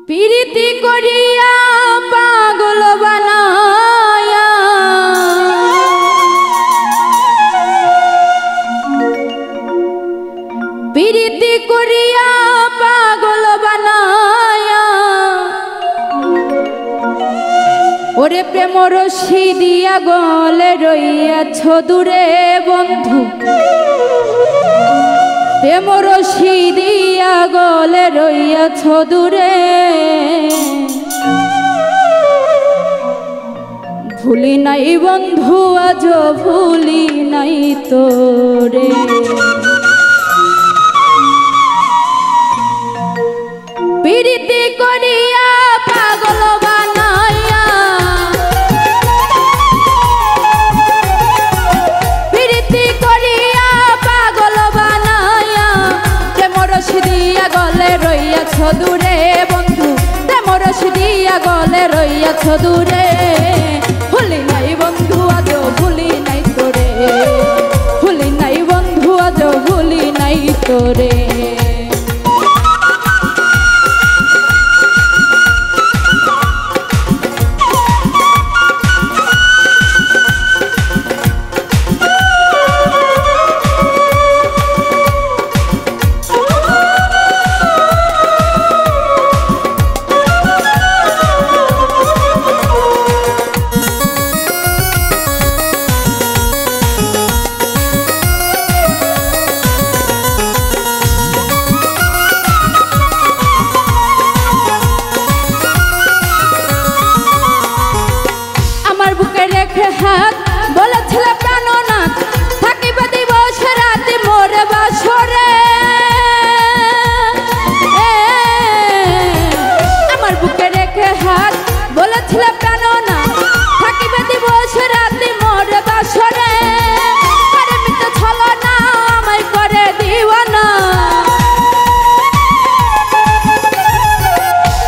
প্রীতি করিয়া পাগল বানায়া প্রীতি করিয়া পাগল বানায়া ওরে প্রেম রশি দিয়া গলে রইয়াছ দূরে বন্ধু প্রেম রশি দিয়া গলে রইয়াছ দূরে ভুলি নাই বন্ধু আজ ভুলি নাই তোরে প্রীতি করিয়া পাগল বানায়া প্রীতি করিয়া পাগল বানায়া প্রেম রশি দিয়া গলে রইয়াছ দূরে বন্ধু প্রেম রশি দিয়া গলে রইয়াছ দূরে ভুলি নাই বন্ধু আজ ভুলি নাই তোরে ভুলি নাই বন্ধু আজ ভুলি নাই তোরে হাত বলেছিল প্রাণনাথ থাকিবে দিবস রাতে মোরে বাসরে আমার বুকে রেখে হাত বলেছিল প্রাণনাথ থাকিবে দিবস রাতে মোরে বাসরে আরে মিত ছলনা আমায় করে দিওয়ানা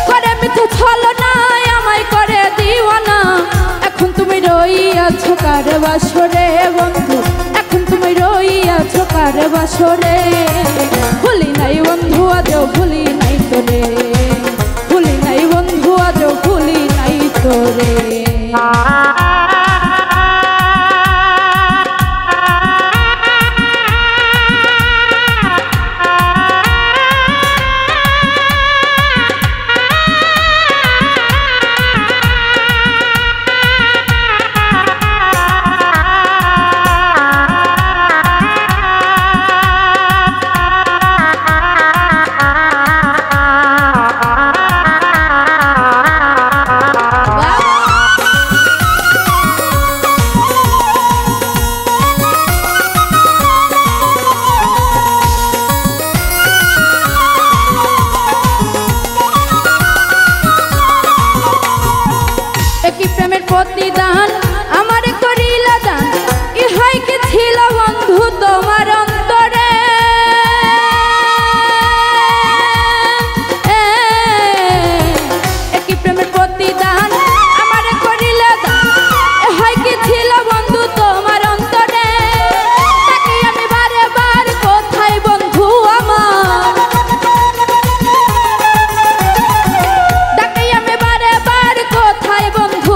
করে মিত ছলনা আমায় করে দিওয়ানা এখন তুমি রইয়াছো কার বাসরে বন্ধু এখন তুমি রইয়াছো কার বাসরে ভুলি নাই বন্ধু আজ ভুলি নাই তোরে ভুলি নাই বন্ধু আজ ভুলি নাই তোরে প্রতিদান আমার করিলা দান ইহাই কি ছিল বন্ধু তোমার অন্তরে একই প্রেমের প্রতিদান আমার করিলা দান ইহাই কি ছিল বন্ধু তোমার অন্তরে তাকে আমি বারে বার কোথায় বন্ধু আমার তাকে আমি বারে বার কোথায় বন্ধু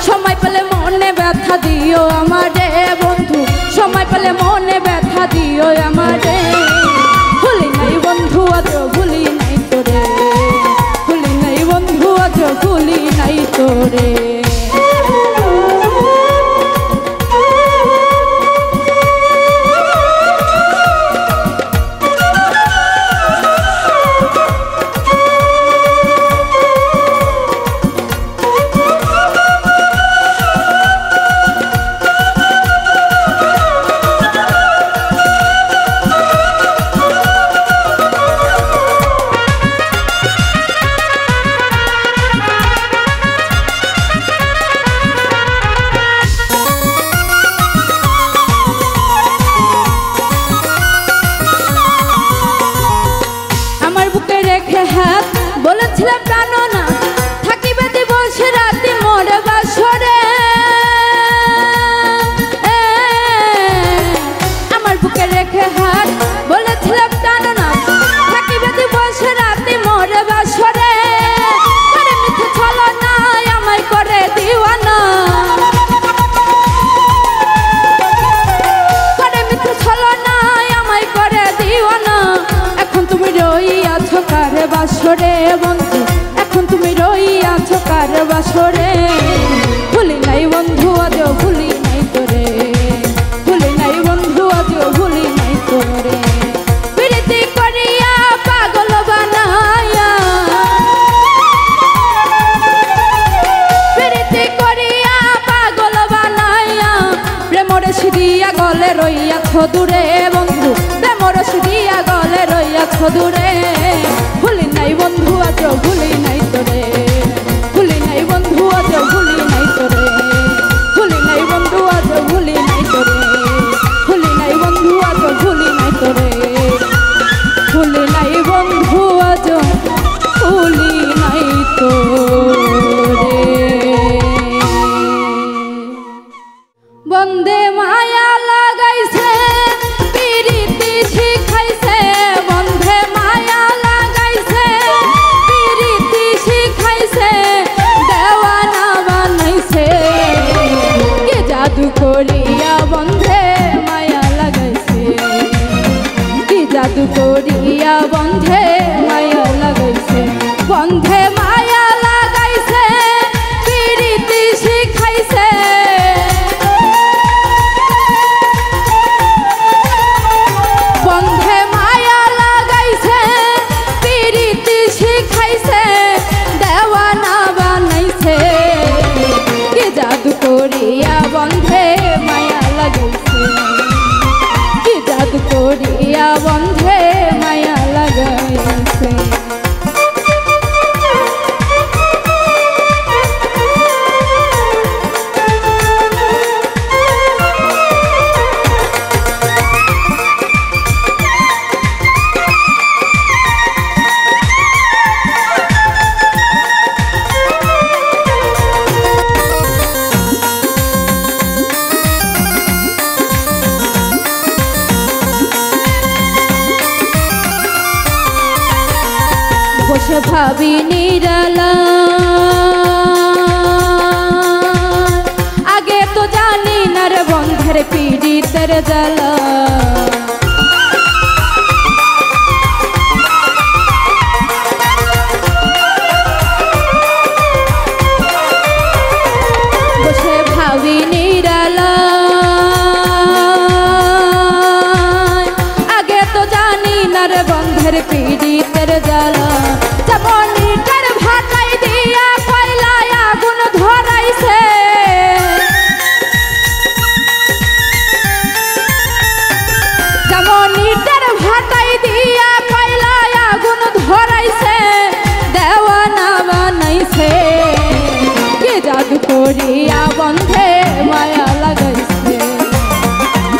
সময় পেলে মনে ব্যথা দিও আমারে বন্ধু সময় পেলে মনে ব্যথা দিও আমারে ভুলি নাই বন্ধু আজ ভুলি নাই তোরে ভুলি নাই বন্ধু আজ ভুলি নাই তোরে হাত বলেছিল প্রাণনা থাকিবে দিবস রাতে মোরে বাসরে আমার বুকে রেখে হাত বলেছিল প্রাণনা থাকিবে দিবস রাতে মোরে বাসরে বাসরে বন্ধু এখন তুমি রইয়াছো কার বাসরে ভুলি নাই বন্ধু আজও ভুলি নাই তোরে ভুলি নাই বন্ধু আজও ভুলি নাই তোরে প্রীতি করিয়া পাগল বানায়া প্রীতি করিয়া পাগল বানায়া প্রেমর সিদিয়া গলে রইয়াছো দূরে বন্ধু প্রেমর সিদিয়া গলে রইয়াছো দূরে ভুলি নাই বন্ধু আজও ভুলি নাই তোরে ভুলি নাই বন্ধু আজও ভুলি নাই তোরে ভুলি নাই বন্ধু আজও ভুলি নাই তোরে ভুলি নাই বন্ধু আজও ভুলি নাই তোরে ভুলি নাই বন্ধু আজও ভুলি নাই তোরে বন্দে মায়া লাগাইছে পিরিতি শিখাইছে বন্ধে মায়া লাগাইছে পিরিতি শিখাইছে দেওয়ানা বানাইছে কে জাদু করিয়া বন্ধে মায়া লাগাইছে কি জাদু করিয়া বন্ধে মায়া লাগাইছে বন্ধে মায়া লাগাইছে পিরিতি শিখাইছে বন্ধে মায়া লাগাইছে পিরিতি শিখাইছে দেওয়ানা বানাইছে কি জাদু করিয়া বন্ধে মায়া লাগাইছে কি জাদু করিয়া বন্ধে মায়া লাগাইছে বসে ভাবি নিরালা আগে তো জানি না রে বন্ধের পীড়িতের জ্বালা বসে ভাবি নিরালা আগে তো জানি না রে বন্ধের পীড়িতের জ্বালা যেমনিটার ভাটাই দিয়া কয়লায় আগুন ধরাইছে যেমনিটার ভাটাই দিয়া কয়লায় আগুন ধরাইছে দেওয়ানা বানাইছে কে জাদু করিয়া বন্ধে মায়া লাগাইছে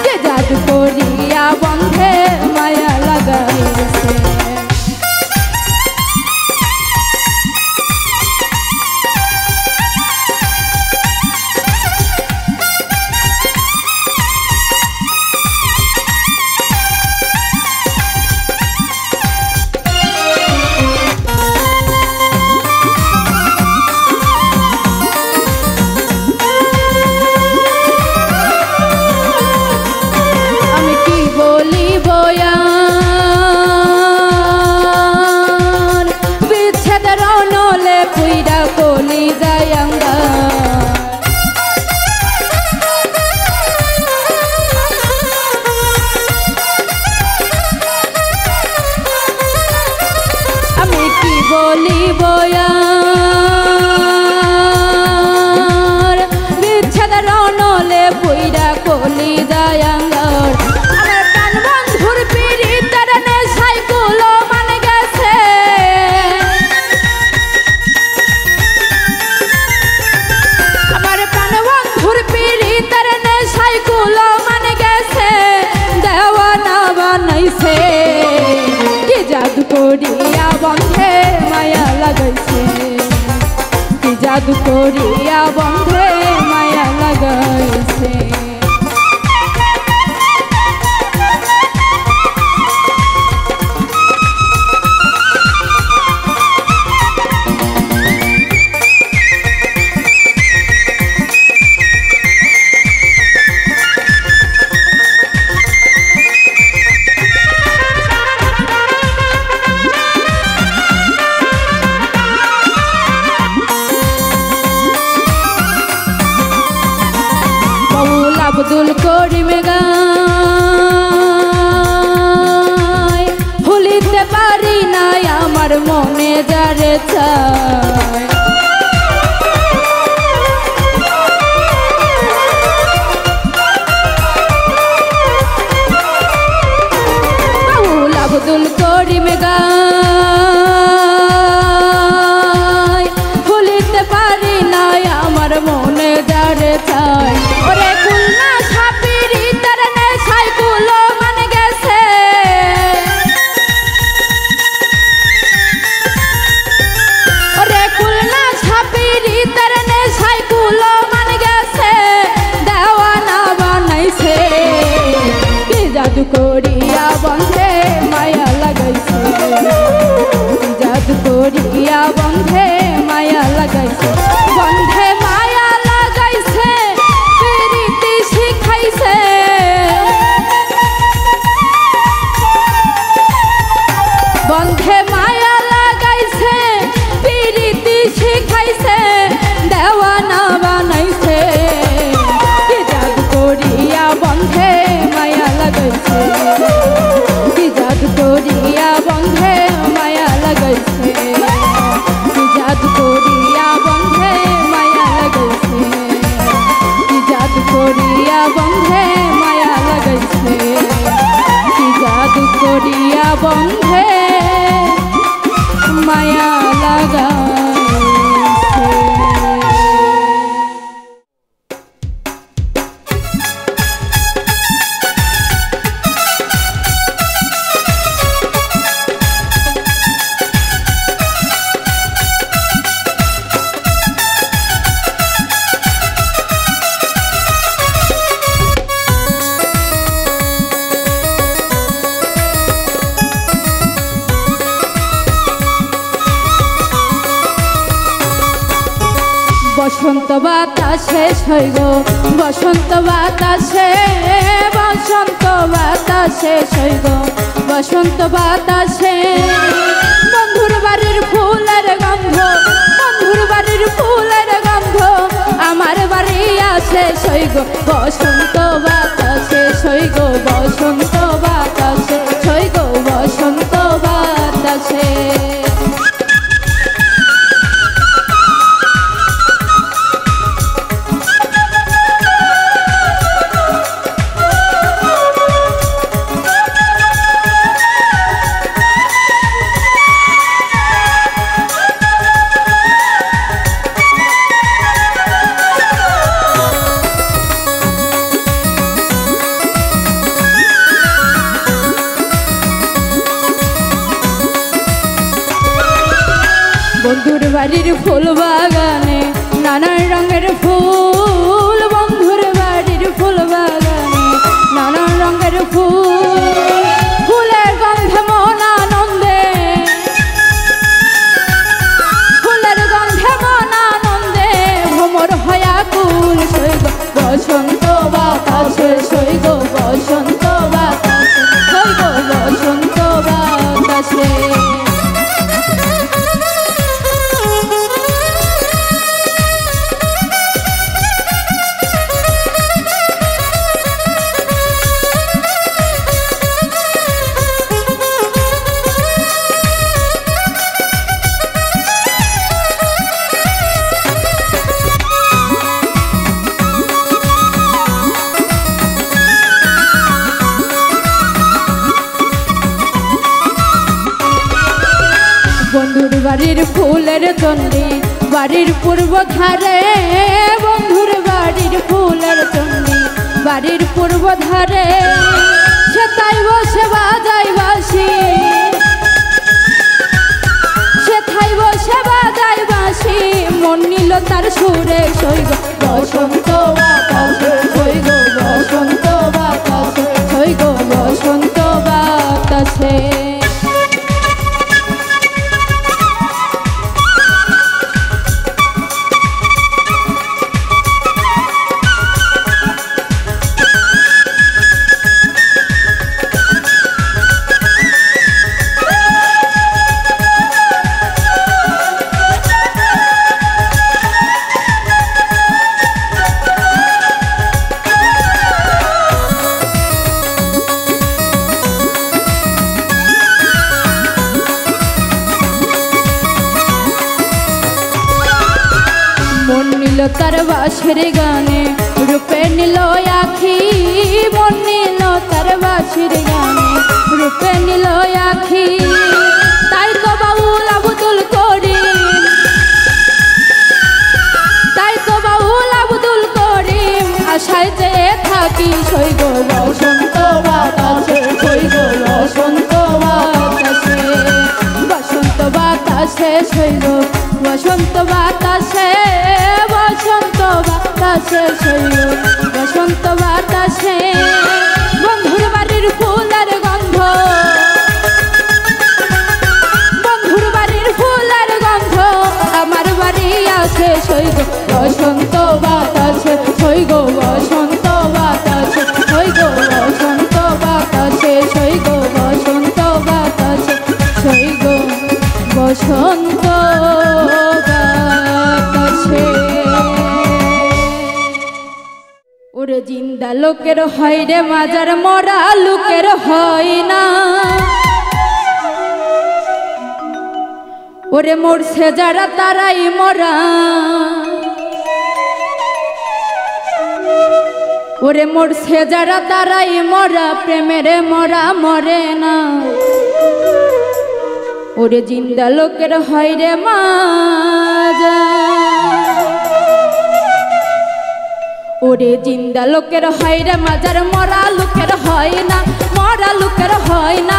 কে জাদু করিয়া বন্ধে মায়া লাগাইছে করিয়া বন্ধে মায়া লাগাইছে কি জাদু করিয়া বন্ধে মায়া লাগাইছে করিম গায় ভুলিতে পারি নাই আমার মনে যারে চায় বাউল আব্দুল করিম গায় ভুলিতে পারি নাই আমার মনে যারে চায় ওরে খুলনা ছাপিরি তার নেশায় কুলো মান গেছে ওরে খুলনা ছাপিরি তার নেশায় কুলো মান গেছে দেওয়ানা বানাইছে কি জাদু করিয়া বন্ধে মায়া লাগাইছে জাদু করিয়া বন্ধে মায়া লাগাইছে বন্ধে মায়া লাগাইছে প্রীতি শিখাইছে বন্ধে মায়া লাগাইছে প্রীতি শিখাইছে দেওয়ানা বানাইছে কি জাদু করিয়া বন্ধে মায়া লাগাইছে কি জাদু করিয়া বন্ধে মায়া লাগাইছে কি জাদু করিয়া বন্ধে মায়া লাগাইছে কি জাদু করিয়া বন্ধে মায়া লাগাইছে কি জাদু করিয়া বন্ধে মায়া লাগাইছে বসন্ত বাতাসে সইগ বসন্ত বাতাসে বসন্ত বাতাসে সইগ বসন্ত বাতাসে বন্ধুর বাড়ির ফুলের গন্ধ বন্ধুর বাড়ির ফুলের গন্ধ আমার বাড়ি আসে সইগ বসন্ত বাতাসে সইগ বসন্ত বাতাসে সইগ বসন্ত বাতাসে বন্ধুর বাড়ির ফুল বাগানে নানান রঙের ফুল বন্ধুর বাড়ির ফুল বাগানে নানান রঙের ফুল ফুলের গন্ধে মন আনন্দে ফুলের গন্ধে মন আনন্দে ভ্রমর হয়া কুল সইগ বসন্ত বাতাসে সইগ বসন্ত বাতাসে সইগ বসন্ত বাতাসে বন্ধুর বাড়ির ফুলের চণ্ডী বাড়ির পূর্ব ধারে বন্ধুর বাড়ির ফুলের চণ্ডী বাড়ির পূর্ব ধারে সে তাই বসে বাজাই বাঁশি সে তাই বসে বাজাই বাঁশি মন নিল তার সুরে সইগ বসন্ত বাতাসে সইগ বসন্ত বাতাসে সইগ বসন্ত বাতাসে নিল তার বাঁশির গানে রূপে নিল আখি মন নিল তার বাঁশির গানে রূপে নিল আখি তাই তো বাউল আব্দুল করিম তাই তো বাউল আব্দুল করিম আশায় যে থাকি সইগ বসন্ত বাতাসে সইগ বসন্ত বাতাসে বসন্ত বাতাসে সইগ বসন্ত বাতাসে বসন্ত বাতাসে সইগ বসন্ত বাতাসে বন্ধুর বাড়ির ফুলের গন্ধ বন্ধুর বাড়ির ফুলের গন্ধ আমার বাড়ি আসে সইগ বসন্ত বাতাসে সইগ বসন্ত বাতাসে সইগ বসন্ত বাতাসে সইগ বসন্ত বাতাসে সইগ বসন্ত বাতাসে ওরে জিন্দা লোকের হয় রে মাজার মরা লোকের হয় না ওরে মরছে যারা তারাই মরা ওরে মরছে যারা তারাই মরা প্রেমের মরা মরে না ওরে জিন্দা লোকের হয় রে মাজার ওরে জিন্দা লোকের হয় রে মাজার মরা লোকের হয় না মরা লোকের হয় না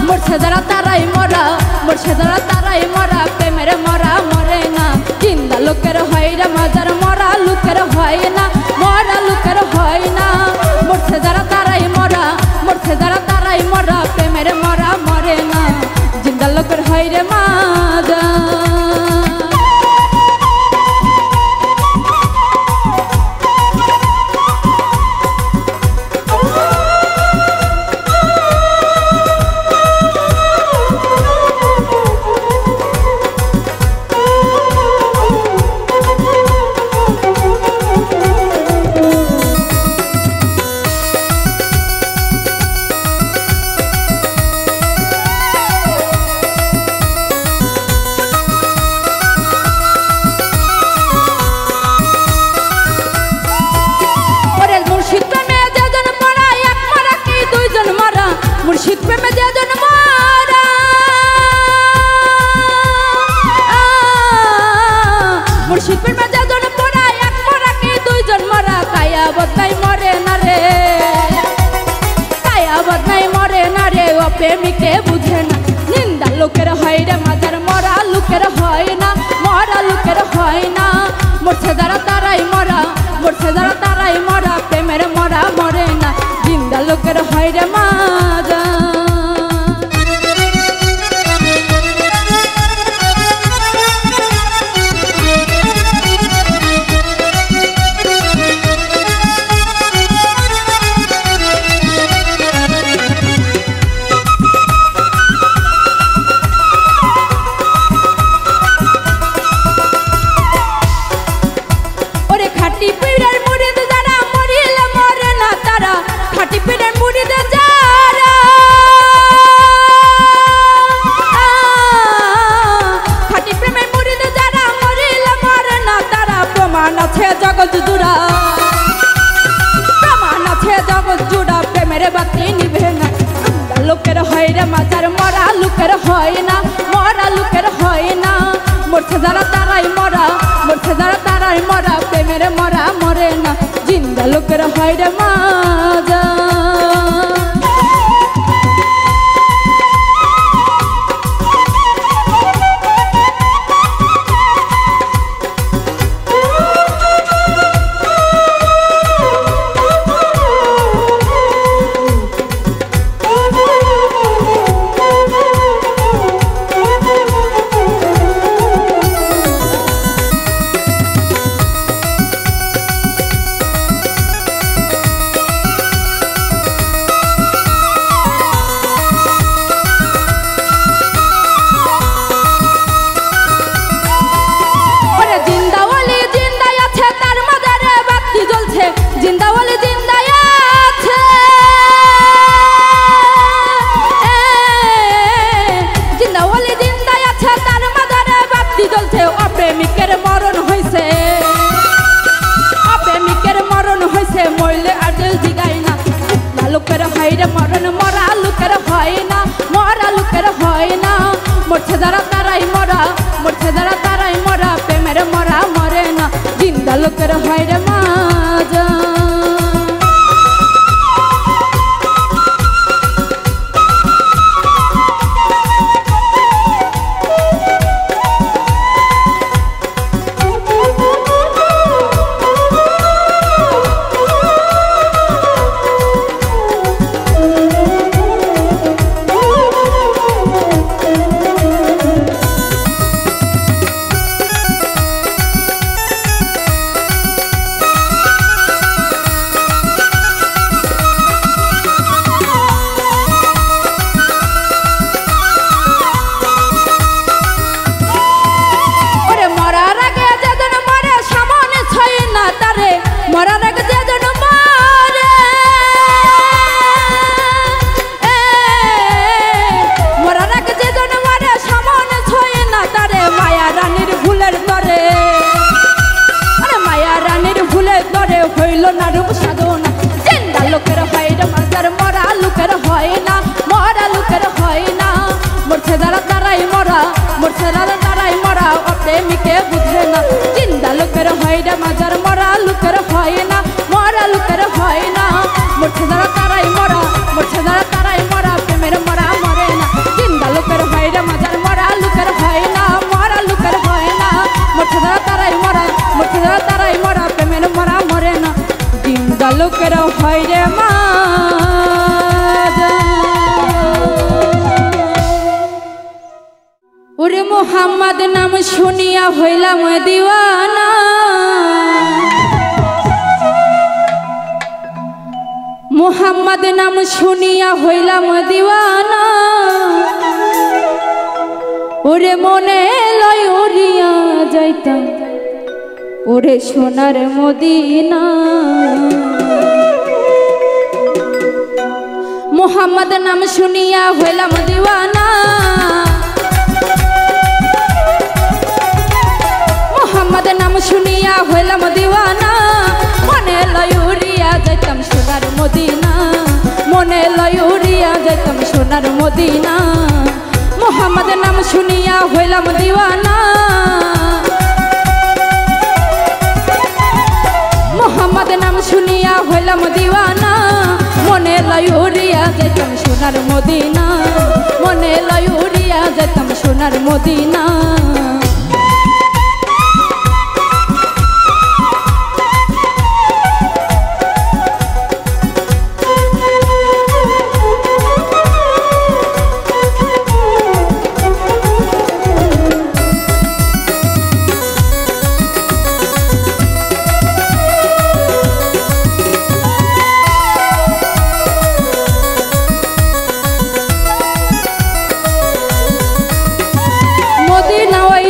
মরছে যারা তারাই মরা মরছে যারা তারাই মরা প্রেমের মরা মরে না জিন্দা লোকের হয় রে মাজার মরা লোকের হয় না মরা লোকের হয় না মরছে যারা তারাই মরা মরছে যারা তারাই মরা প্রেমের মরা মরে না জিন্দা লোকের হয় রে মাজার মুর্শিদ প্রেমে যেজন মরা মুর্শিদ প্রেমে যেজন পড়া এক মরাকে দুইজন মরা কায়া বদনাই মরে না রে কায়া বদনাই মরে না রে ও প্রেমিকে বুঝে না নিন্দা লোকের হয় রে মাজার মরা লোকের হয় না মরা লোকের হয় না মরছে যারা তারাই মরা মরছে যারা তারাই মরা প্রেমের মরা মরে না জিন্দা লোকের হয় রে মাজার খাটি পিড়ের মুড়িদ যারা মরিলে মরে না তারা খাটি পিড়ের মুড়িদ যারা খাটি প্রেমের মুড়িদ যারা মরিলে মরে না তারা প্রমাণ আছে জগৎ জুড়া প্রমাণ আছে জগৎ জুড়া প্রেমের বাতি নিভে না লোকের হয় রে মাজার মরা লোকের হয় না মরা লোকের হয় না মরছে যারা তারাই মরা মরছে যারা তারাই মরা প্রেমের মরা মরে না জিন্দা লোকের হয় রে মাজার হয় রে মরণ মরা লোকের হয় না, মরা লোকের হয় না। মরছে যারা তারাই মরা, মরছে যারা তারাই মরা, প্রেমের মরা মরে না, জিন্দা লোকের হয় রে মাজা। প্রেমিকে বুঝে না, জিন্দা লোকের হয় রে মাজার, মরা লোকের হয় না, মরা লোকের হয় না। মরছে যারা তারাই মরা, মরছে যারা তারাই মরা, প্রেমের মরা মরে না, জিন্দা লোকের হয় রে মাজার, মরা লোকের হয় না, মরা লোকের হয় না। মরছে যারা তারাই মরা, মরছে যারা তারাই মরা, প্রেমের মরা মরে না, জিন্দা লোকের হয় রে মাজার। ওরে মোহাম্মদ নাম শুনিয়া হইলাম দিওয়ানা, মোহাম্মদ নাম শুনিয়া হইলাম দিওয়ানা। ওরে মনে লয় উড়িয়া যাইতাম ওরে সোনার মদিনা। মোহাম্মদ নাম শুনিয়া হইলাম দিওয়ানা, মোহাম্মদ নাম শুনিয়া হইলাম দিওয়ানা। মনে লয় উড়িয়া যাইতাম সোনার মদিনা, মনে লয় উড়িয়া যাইতাম সোনার মদিনা। মোহাম্মদ নাম শুনিয়া হইলাম দিওয়ানা, মোহাম্মদ নাম শুনিয়া হইলাম দিওয়ানা। মনে লয় উড়িয়া যাইতাম সোনার মদিনা, মনে লয় উড়িয়া যাইতাম সোনার মদিনা। মদিনা ওই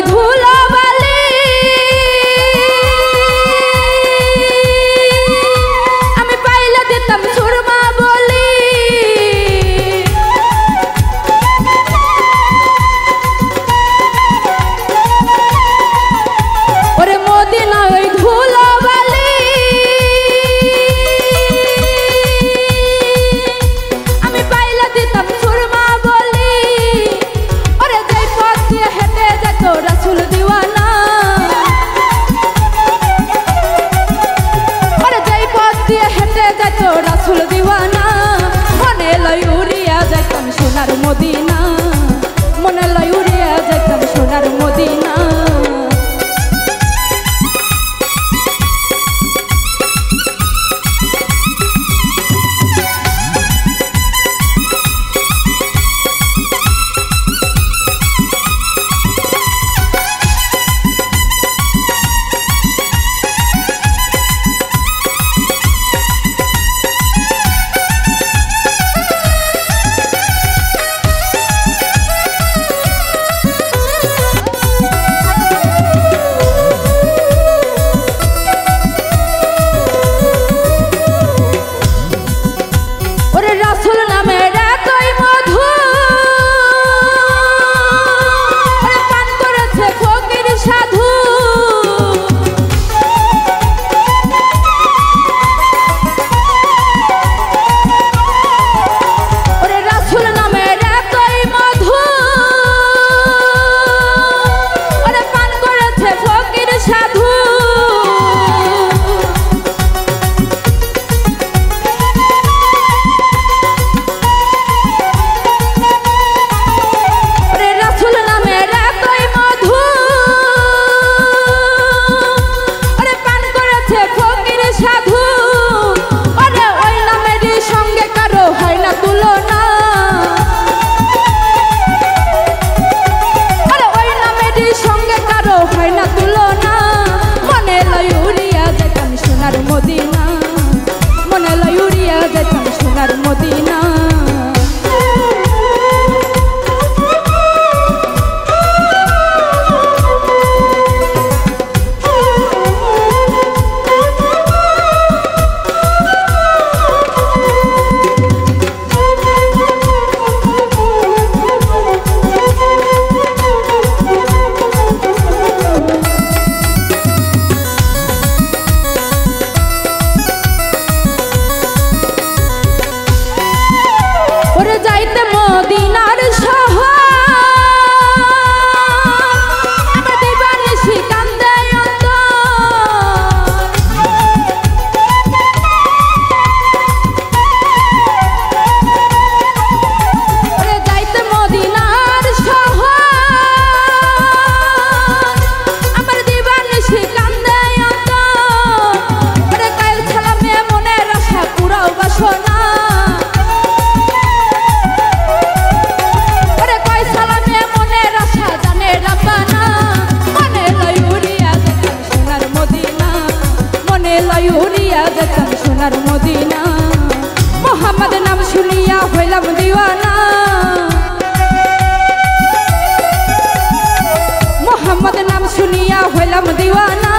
শুনিয়া হইলাম দিওয়ানা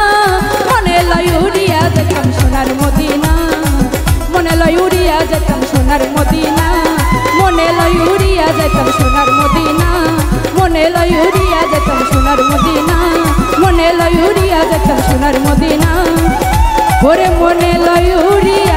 মনে লয় উড়িয়া যেতাম সোনার মদিনা মনে লয় উড়িয়া যেতাম সোনার মদিনা মনে লয় উড়িয়া যেতাম সোনার মদিনা মনে লয় উড়িয়া যেতাম সোনার মদিনা মনে লয় উড়িয়া যেতাম সোনার মদিনা ওরে মনে লয় উড়িয়া